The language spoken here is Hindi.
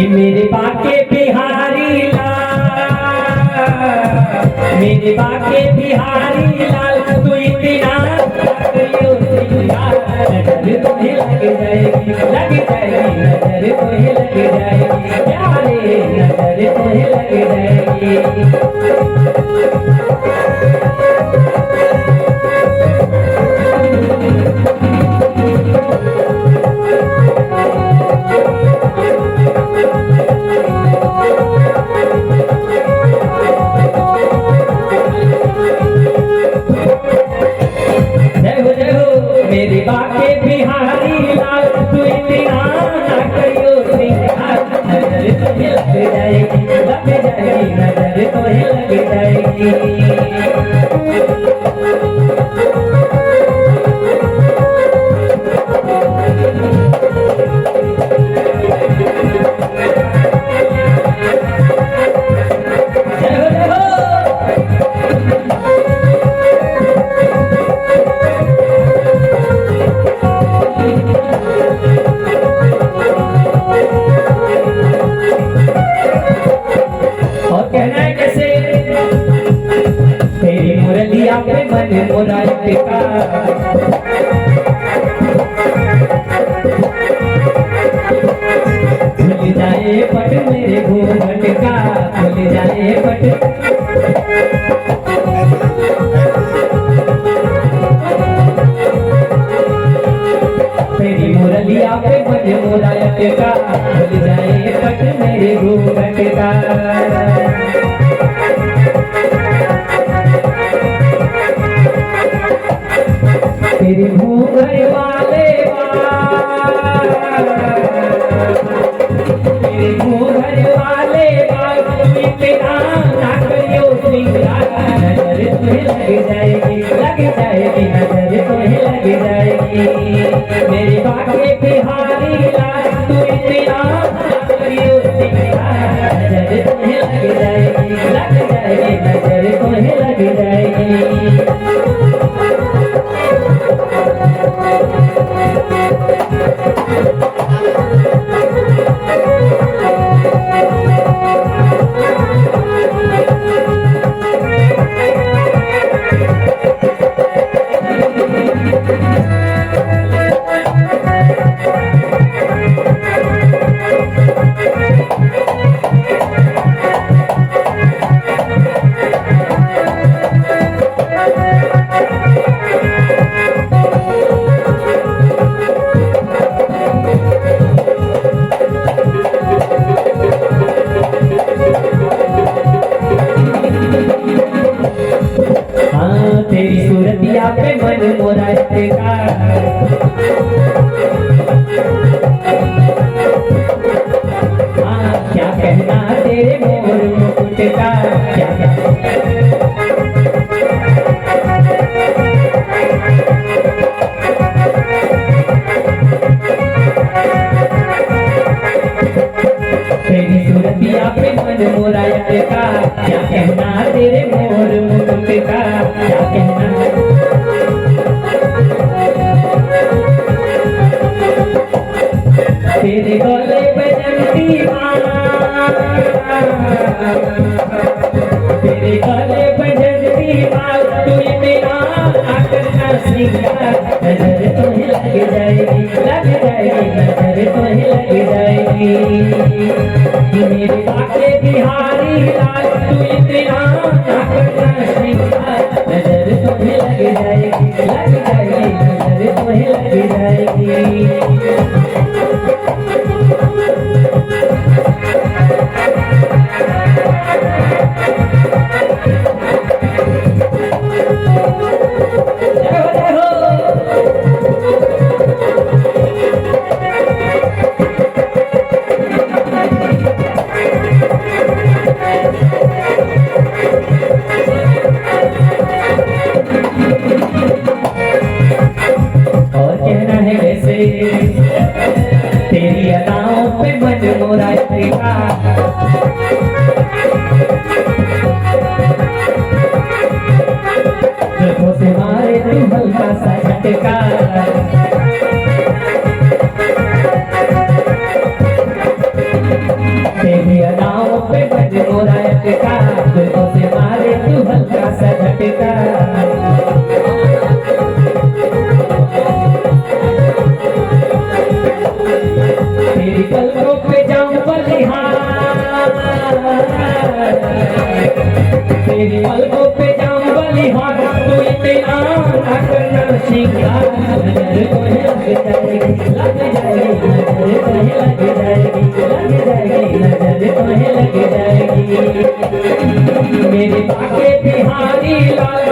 कि मेरे बाके बिहारी लाल, मेरे बाके बिहारी लाल, तू इतना करियो सिंगार, नजर तुम्हें लग जाएगी, लग जाएगी, नजर तुम्हें लग जाएगी, प्यारे नजर तुम्हें लग जाएगी। मेरे बाके बिहारी लाल, तू इतना ना करियो सिंगार, नजर तुम्हें लग जाएगी, लग जाएगी, नजर तुम्हें लग जाएगी। मुरलिया पे मन मोरा टिका, भूल जाए पट मेरे घूंघट का, भूल जाए पट। तेरी मुरलिया पे मन मोरा टिका, भूल जाए पट मेरे घूंघट का। तेरे घूंघट वाले बाल, तेरे घूंघट वाले बाल, इतना ना करियो सिंगार, नजर तुम्हें लग जाएगी, लग जाएगी, नजर तुम्हें लग जाएगी। मेरे बाके बिहारी लाल, तू इतना ना करियो सिंगार, नजर तुम्हें लग जाएगी, लग जाएगी, नजर तुम्हें लग जाएगी। तेरी सूरतिया पे मन मोरा टिका, क्या कहना तेरे मोर मुकुट का, क्या तेरी सूरतिया पे मन मोरा टिका, क्या कहना तेरे मोर मुकुट का, क्या कहना। तेरे गले पे जंती माला, तेरे गले पे जंती माला, तू इतना आकर्षण श्रृंगार, नजर तुम्हें लग जाएगी, लग जाएगी, नजर तुम्हें लग जाएगी। मेरे बाके बिहारी लाल, तू इतना आकर्षण श्रृंगार, नजर तुम्हें लग जाएगी, लग जाएगी, नजर तुम्हें लग जाएगी। तेरी अदाओं पे मन मोरा टिका, जुल्फों से मारे तू हल्का सा झटका, तेरी पलकों पे जाऊं बलिहार, तेरी पलकों पे जाऊं बलिहार, तू इतना करना श्रृंगार, नजर तुम्हें लग जाएगी, लग जाएगी, नजर तुम्हें लग जाएगी, लग जाएगी, नजर तुम्हें लग जाएगी। मेरे बाके बिहारी लाल